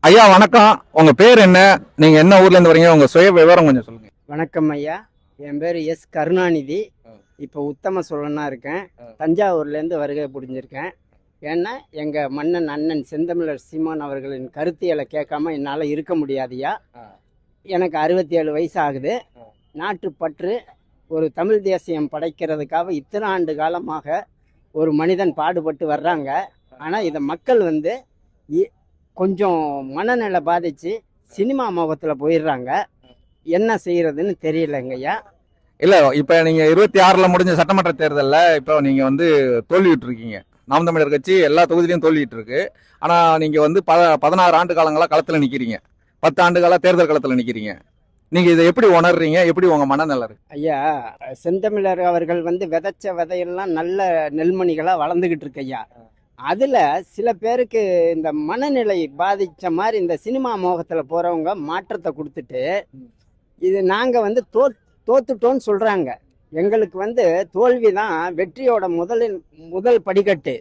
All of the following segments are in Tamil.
ஐயா வணக்கம். உங்க பேர் என்ன? நீங்க என்ன ஊர்ல இருந்து வரீங்க? உங்க சுய விவரம் கொஞ்சம் சொல்லுங்க. வணக்கம் ஐயா. என் பேர் எஸ் கருணாநிதி. இப்போ உத்தம சோழனா இருக்கேன். தஞ்சாவூர்லேருந்து வருகை புரிஞ்சிருக்கேன். ஏன்னா எங்கள் மன்னன் அண்ணன் செந்தமிழர் சீமான் அவர்களின் கருத்தியலை கேட்காம என்னால் இருக்க முடியாதுயா. எனக்கு 67 வயசு ஆகுது. நாட்டுப்பற்று ஒரு தமிழ் தேசியம் படைக்கிறதுக்காக இத்தனை ஆண்டு காலமாக ஒரு மனிதன் பாடுபட்டு வர்றாங்க. ஆனால் இதை மக்கள் கொஞ்சம் மனநிலை பாதிச்சு சினிமா மோகத்தில் போயிடுறாங்க. என்ன செய்யறதுன்னு தெரியலங்கய்யா. இல்ல, இப்ப நீங்க 26ல முடிஞ்ச சட்டமன்ற தேர்தலில் இப்போ நீங்க தோல்விட்டு இருக்கீங்க. நாம் தமிழர் கட்சி எல்லா தொகுதியிலையும் தோல்விட்டு இருக்கு. ஆனா நீங்க 16 ஆண்டு காலங்களா களத்துல நிக்கிறீங்க. 10 ஆண்டு கால தேர்தல் களத்துல நிக்கிறீங்க. நீங்க இதை எப்படி உணர்றீங்க? எப்படி உங்க மனநிலை இருக்கு? ஐயா, செந்தமிழர் அவர்கள் விதைச்ச விதையெல்லாம் நல்ல நெல்மணிகளா வளர்ந்துகிட்டு இருக்கு ஐயா. அதுல சில பேருக்கு இந்த மனநிலை பாதிச்ச மாதிரி இந்த சினிமா மோகத்துல போறவங்க மாற்றத்தை கொடுத்துட்டு இது நாங்க தோத்துட்டோன்னு சொல்றாங்க. எங்களுக்கு தோல்விதான் வெற்றியோட முதல் படிக்கட்டு.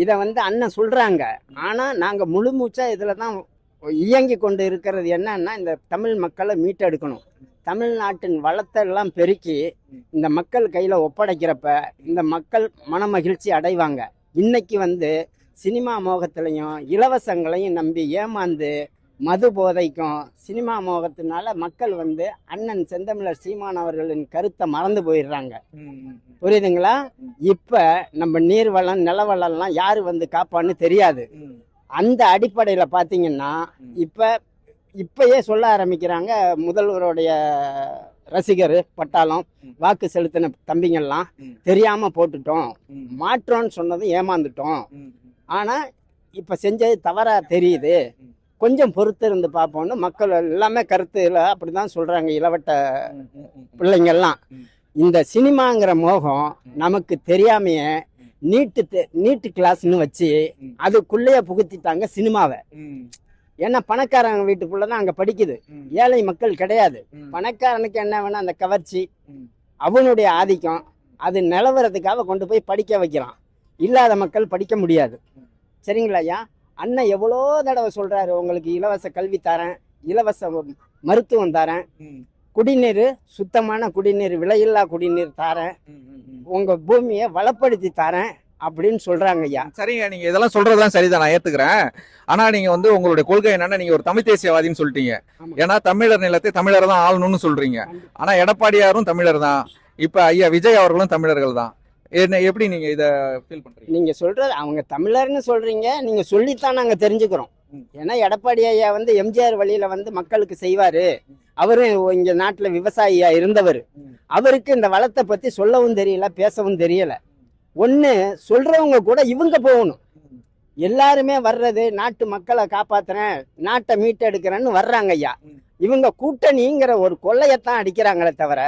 இதை அண்ணன் சொல்றாங்க. ஆனா நாங்க முழு மூச்சா இதுலதான் இயங்கி கொண்டு இருக்கிறது. என்னன்னா இந்த தமிழ் மக்களை மீட்டெடுக்கணும். தமிழ்நாட்டின் வளத்தை எல்லாம் பெருக்கி இந்த மக்கள் கையில ஒப்படைக்கிறப்ப இந்த மக்கள் மன மகிழ்ச்சி அடைவாங்க. இன்னைக்கு சினிமா மோகத்திலையும் இலவசங்களையும் நம்பி ஏமாந்து மது போதைக்கும் சினிமா மோகத்தினால மக்கள் அண்ணன் செந்தமிழர் சீமான் அவர்களின் கருத்தை மறந்து போயிடுறாங்க. புரியுதுங்களா? இப்ப நம்ம நீர்வளம் நிலவளம்லாம் யாரு காப்பான்னு தெரியாது. அந்த அடிப்படையில பாத்தீங்கன்னா இப்பயே சொல்ல ஆரம்பிக்கிறாங்க. முதல்வருடைய ரசிகர் பட்டாளம் வாக்கு செலுத்தின தம்பிங்கெல்லாம் தெரியாம போட்டுட்டோம், மாற்றோம்னு சொன்னதும் ஏமாந்துட்டோம். ஆனா இப்ப செஞ்சது தவறா தெரியுது, கொஞ்சம் பொறுத்து இருந்து பார்ப்போம்னு மக்கள் எல்லாமே கருத்துல அப்படிதான் சொல்றாங்க. இளவட்ட பிள்ளைங்கள்லாம் இந்த சினிமாங்கிற மோகம் நமக்கு தெரியாமையே நீட்டு கிளாஸ்ன்னு வச்சு அதுக்குள்ளேயே புகுத்திட்டாங்க சினிமாவை. ஏன்னா பணக்காரங்க வீட்டுக்குள்ளதான் அங்க படிக்குது, ஏழை மக்கள் கிடையாது. பணக்காரனுக்கு என்ன வேணா அந்த கவர்ச்சி, அவனுடைய ஆதிக்கம், அது நிலவரத்துக்காக கொண்டு போய் படிக்க வைக்கிறான். இல்லாத மக்கள் படிக்க முடியாது. சரிங்களா ஐயா? அண்ணன் எவ்வளோ தடவை சொல்றாரு, உங்களுக்கு இலவச கல்வி தரேன், இலவச மருத்துவம் தரேன், குடிநீர் சுத்தமான குடிநீர், விலையில்லா குடிநீர் தரேன், உங்க பூமியை வளப்படுத்தி தரேன் அப்படின்னு சொல்றாங்க ஐயா. சரிங்க, நீங்க இதெல்லாம் சொல்றதெல்லாம் சரிதான், நான் ஏத்துக்கிறேன். ஆனா நீங்க உங்களுடைய கொள்கை என்னன்னா, நீங்க ஒரு தமிழ் தேசியவாதின்னு சொல்லிட்டீங்க. ஏன்னா தமிழர் நிலத்தை தமிழர் தான் ஆளணும்னு சொல்றீங்க. ஆனா எடப்பாடியாரும் தமிழர் தான், இப்ப ஐயா விஜய் அவர்களும் தமிழர்கள் தான். எப்படி நீங்க இத ஃபீல் பண்றீங்க? நீங்க சொல்றது அவங்க தமிழர்னு சொல்றீங்க, நீங்க சொல்லித்தான் நாங்க தெரிஞ்சுக்கிறோம். ஏன்னா எடப்பாடி ஐயா எம்ஜிஆர் வழியில மக்களுக்கு செய்வாரு. அவரும் இங்க நாட்டுல விவசாயியா இருந்தவர். அவருக்கு இந்த வளத்தை பத்தி சொல்லவும் தெரியல, பேசவும் தெரியல. ஒண்ணு சொல்றவங்க கூட இவங்க போகணும். எல்லாருமே வர்றது நாட்டு மக்களை காப்பாத்துறேன், நாட்டை மீட்டெடுக்கிறேன்னு வர்றாங்க ஐயா. இவங்க கூட்டணிங்கிற ஒரு கொள்ளையத்தான் அடிக்கிறாங்களே தவிர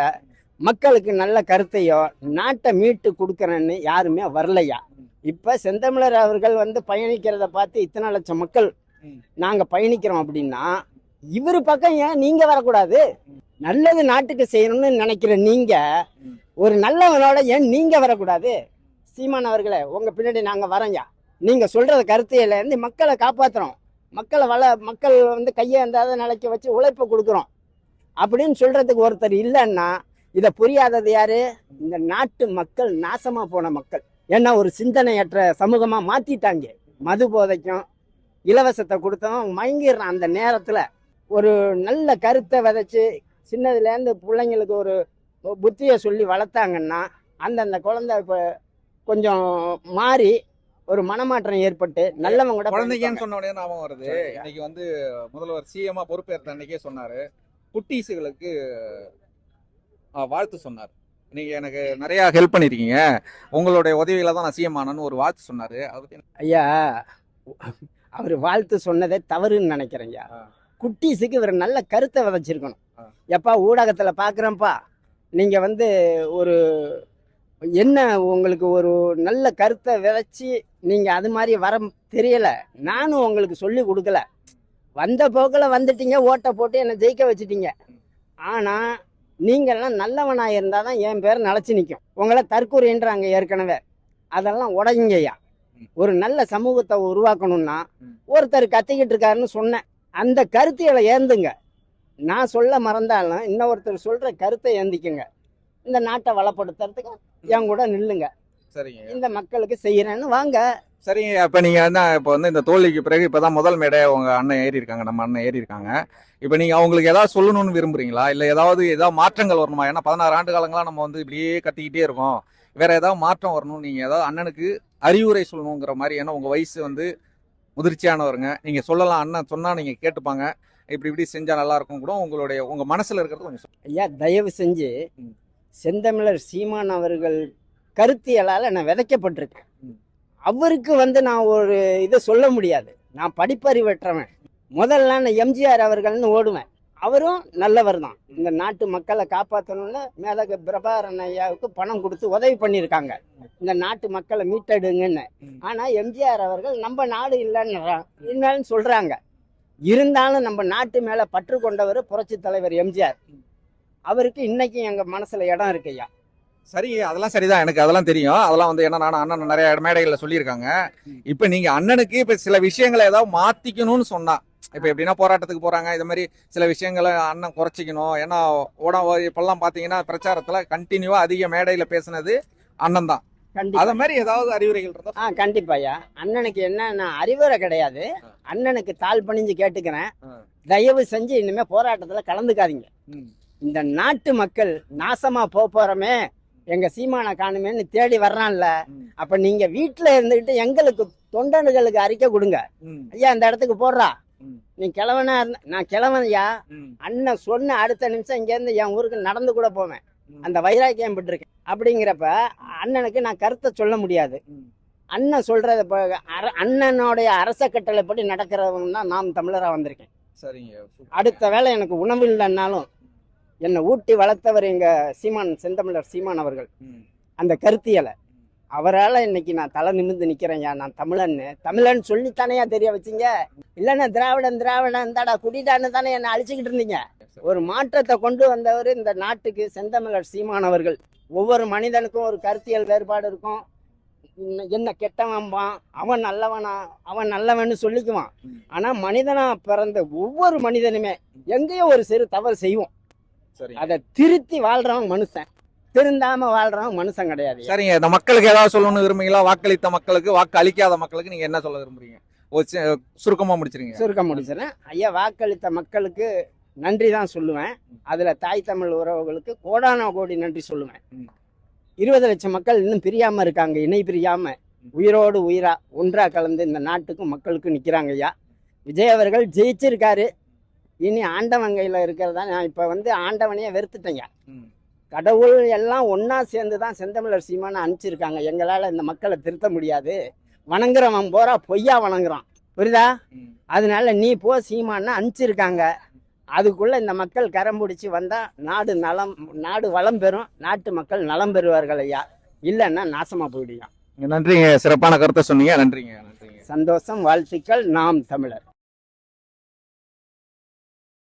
மக்களுக்கு நல்ல கருத்தையோ நாட்டை மீட்டு கொடுக்கறேன்னு யாருமே வரலையா. இப்ப செந்தமிழர் அவர்கள் பயணிக்கிறத பார்த்து இத்தனை லட்சம் மக்கள் நாங்க பயணிக்கிறோம் அப்படின்னா இவரு பக்கம் ஏன் நீங்க வரக்கூடாது? நல்லது நாட்டுக்கு செய்யணும்னு நினைக்கிற நீங்க ஒரு நல்லவனோட ஏன் நீங்க வரக்கூடாது? சீமான் அவர்களே, உங்க பின்னாடி நாங்க வரோம்யா. நீங்க சொல்றது கருத்தையில இருந்து மக்களை காப்பாத்துறோம், மக்கள் கையை அந்த நிலைக்க வச்சு உழைப்பை கொடுக்குறோம் அப்படின்னு சொல்றதுக்கு ஒருத்தர் இல்லைன்னா இதை புரியாதது யாரு? இந்த நாட்டு மக்கள், நாசமா போன மக்கள். ஏன்னா ஒரு சிந்தனையற்ற சமூகமா மாத்திட்டாங்க. மது போதைக்கும் இலவசத்தை கொடுத்தவன் மயங்கிடுறான். அந்த நேரத்துல ஒரு நல்ல கருத்தை விதைச்சு சின்னதுல இருந்து பிள்ளைங்களுக்கு ஒரு புத்தியை சொல்லி வளர்த்தாங்கன்னா அந்த குழந்தை இப்ப கொஞ்சம் மாறி ஒரு மனமாற்றம் ஏற்பட்டு நல்லவங்க கூட. குழந்தைங்கன்னு சொன்ன உடனே ஞாபகம் வருது. இன்னைக்கு முதல்வர் சிஎம்மா பொறுப்பேற்ற அன்னைக்கே சொன்னாரு, குட்டீஸுகளுக்கு வாழ்த்து சொன்னார். நீங்க எனக்கு நிறைய ஹெல்ப் பண்ணிருக்கீங்க, உங்களுடைய உதவியில தான் நான் சிஎம் ஆனன்னு ஒரு வாழ்த்து சொன்னாரு. ஐயா, அவர் வாழ்த்து சொன்னதே தவறுன்னு நினைக்கிறேன். குட்டீஸுக்கு இவர் நல்ல கருத்தை விதைச்சிருக்கணும். எப்பா ஊடகத்துல பாக்குறேன்ப்பா, நீங்க ஒரு என்ன உங்களுக்கு ஒரு நல்ல கருத்தை விதைச்சி நீங்க அது மாதிரி வர தெரியல, நானும் உங்களுக்கு சொல்லி கொடுக்கல, வந்த போக்கில் வந்துட்டீங்க, ஓட்டை போட்டு என்னை ஜெயிக்க வச்சுட்டீங்க. ஆனா நீங்கள்லாம் நல்லவனா இருந்தாதான் என் பேர் நிலைச்சு நிற்கும். உங்களை தற்கொலைன்றாங்க ஏற்கனவே, அதெல்லாம் உடைங்கய்யா. ஒரு நல்ல சமூகத்தை உருவாக்கணும்னா ஒருத்தர் கத்திக்கிட்டு இருக்காருன்னு சொன்னேன், அந்த கருத்தியலை ஏந்துங்க. நான் சொல்ல மறந்தாலும் இன்னொருத்தர் சொல்ற கருத்தை ஏந்திக்குங்க. இந்த நாட்டை வளப்படுத்துறதுக்கு என் கூட நில்லுங்க. சரிங்க. இந்த மக்களுக்கு செய்யறேன்னு வாங்க. சரிங்க. இப்ப நீங்க என்ன இப்போ வந்து இந்த தோல்விக்கு பிறகு இப்பதான் முதல் மேடை உங்க அண்ணன் ஏறி இருக்காங்க, நம்ம அண்ணன் ஏறி இருக்காங்க. இப்ப நீங்க அவங்களுக்கு ஏதாவது சொல்லணும்னு விரும்புறீங்களா, இல்ல ஏதாவது மாற்றங்கள் வரணுமா? ஏன்னா 16 ஆண்டு காலங்களா நம்ம வந்து இப்படியே கத்திக்கிட்டே இருக்கோம். வேற ஏதாவது மாற்றம் வரணும், நீங்க ஏதாவது அண்ணனுக்கு அறிவுரை சொல்லணுங்கிற மாதிரி. ஏன்னா உங்க வயசு வந்து முதிர்ச்சியானவருங்க, நீங்க சொல்லலாம், அண்ணன் சொன்னா நீங்க கேட்டுப்பாங்க. இப்படி இப்படி செஞ்சா நல்லா இருக்கும் கூட உங்க மனசுல இருக்கிறது கொஞ்சம் சொல்லுங்க. ஐயா, தயவு செஞ்சு ம். செந்தமிழர் சீமான் அவர்கள் கருத்தியலால நான் விதைக்கப்பட்டிருக்கேன். ம். அவருக்கு வந்து நான் ஒரு இதை சொல்ல முடியாது. நான் படிப்பறிவற்றவன். முதல்ல நான் எம்ஜிஆர் அவர்கள்னு ஓடுவேன். அவரும் நல்லவர் தான். இந்த நாட்டு மக்களை காப்பாற்றணும்னு மேதக பிரபாகரன் ஐயாவுக்கு பணம் கொடுத்து உதவி பண்ணியிருக்காங்க, இந்த நாட்டு மக்களை மீட்டெடுங்கன்னு. ஆனா எம்ஜிஆர் அவர்கள் நம்ம நாடு இல்லைன்னு சொல்றாங்க. இருந்தாலும் நம்ம நாட்டு மேல பற்று கொண்டவர் புரட்சி தலைவர் எம்ஜிஆர். அவருக்கு இன்னைக்கு எங்க மனசுல இடம் இருக்கு ஐயா. சரி, அதெல்லாம் சரிதான், எனக்கு அதெல்லாம் தெரியும். அதெல்லாம் வந்து ஏன்னா நான் அண்ணன் நிறைய மேடைகள்ல சொல்லியிருக்காங்க. இப்ப நீங்க அண்ணனுக்கு இப்ப சில விஷயங்களை ஏதாவது மாத்திக்கணும்னு சொன்னா, இப்ப எப்படின்னா போராட்டத்துக்கு போறாங்க, இது மாதிரி சில விஷயங்களை அண்ணன் குறைச்சிக்கணும். ஏன்னா இப்பெல்லாம் பாத்தீங்கன்னா பிரச்சாரத்துல கண்டினியூவா அதிக மேடையில பேசுனது அண்ணன் தான். அத மாதிரி ஏதாவது அறிவுரைகள் இருந்தா? கண்டிப்பா ஐயா. அண்ணனுக்கு என்ன, நான் அறிவுரை கிடையாது, அண்ணனுக்கு தாழ் பணிஞ்சு கேட்டுக்கிறேன். தயவு செஞ்சு இனிமே போராட்டத்துல கலந்துக்காதீங்க. இந்த நாட்டு மக்கள் நாசமா போறோமே, எங்க சீமானை காணுமேன்னு தேடி வர்றான்ல, அப்ப நீங்க வீட்டுல இருந்துகிட்டு எங்களுக்கு தொண்டர்களுக்கு அறிக்கை கொடுங்க. ஐயா இந்த இடத்துக்கு போடுறா, நீ கிழவனா இருந்த, நான் கிழவன் ஐயா. அண்ணன் சொன்ன அடுத்த நிமிஷம் இங்க இருந்து என் ஊருக்கு நடந்து கூட போவேன். அந்த வைராக்கியம் பெற்றிருக்கேன். அப்படிங்கிறப்ப அண்ணனுக்கு நான் கருத்தை சொல்ல முடியாது. அண்ணன் சொல்றத அண்ணனுடைய அரச கட்டளைப்படி நடக்கிறவங்க தான் நாம் தமிழரா வந்திருக்கேன். சரிங்க. அடுத்த வேளை எனக்கு உணவு இல்லைன்னாலும் என்னை ஊட்டி வளர்த்தவர் எங்க சீமான், செந்தமிழர் சீமான் அவர்கள். அந்த கருத்தியலை அவரால் இன்னைக்கு நான் தலை நிமிர்ந்து நிக்கிறேன். நான் தமிழன் சொல்லித்தானையா தெரிய வச்சிங்க. இல்லைன்னா திராவிடன் இந்தாடா குடிடான்னு தானே என்னை அழிச்சுக்கிட்டு இருந்தீங்க. ஒரு மாற்றத்தை கொண்டு வந்தவர் இந்த நாட்டுக்கு செந்தமிழர் சீமான் அவர்கள். ஒவ்வொரு மனிதனுக்கும் ஒரு கருத்தியல் வேறுபாடு இருக்கும். என்ன கெட்டவன்பான், அவன் நல்லவனா, அவன் நல்லவன்னு சொல்லிக்குவான். ஆனா மனிதனா பிறந்த ஒவ்வொரு மனிதனுமே எங்கேயோ ஒரு சிறு தவறு செய்வோம். அதை திருத்தி வாழ்றவன் மனுஷன், திருந்தாம வாழ்றவன் மனுஷன் கிடையாது. சரிங்க. இந்த மக்களுக்கு ஏதாவது சொல்லணும்னு விரும்புறீங்களா? வாக்களித்த மக்களுக்கு, வாக்கு அளிக்காத மக்களுக்கு நீங்க என்ன சொல்ல விரும்புறீங்க? சுருக்கமா முடிச்சிருங்க. சுருக்கம் முடிச்சிடறேன் ஐயா. வாக்களித்த மக்களுக்கு நன்றி தான் சொல்லுவேன். அதுல தாய் தமிழ் உறவுகளுக்கு கோடான கோடி நன்றி சொல்லுவேன். 20 லட்சம் மக்கள் இன்னும் பிரியாம இருக்காங்க, இணை பிரியாம உயிரோடு உயிரா ஒன்றா கலந்து இந்த நாட்டுக்கும் மக்களுக்கும் நிக்கிறாங்க ஐயா. விஜய் அவர்கள் ஜெயிச்சிருக்காரு. இனி ஆண்டவன் கையில இருக்கிறதா. நான் இப்ப வந்து ஆண்டவனையே வெறுத்துட்டேங்க. கடவுள் எல்லாம் ஒன்னா சேர்ந்துதான் செந்தமிழர் சீமானை அனுப்பிச்சிருக்காங்க. எங்களால இந்த மக்களை திருத்த முடியாது. வணங்குறவன் போறா பொய்யா வணங்குறான், புரியுதா? அதனால நீ போ சீமான்னு அனுப்பிச்சிருக்காங்க. அதுக்குள்ள இந்த மக்கள் கரம் பிடிச்சி வந்தா நாடு வளம் பெறும், நாட்டு மக்கள் நலம் பெறுவார்கள் ஐயா. இல்லைன்னா நாசமா போயிடுங்க. நன்றிங்க, சிறப்பான கருத்தை சொன்னீங்க. நன்றிங்க. சந்தோஷம், வாழ்த்துக்கள். நாம் தமிழர்.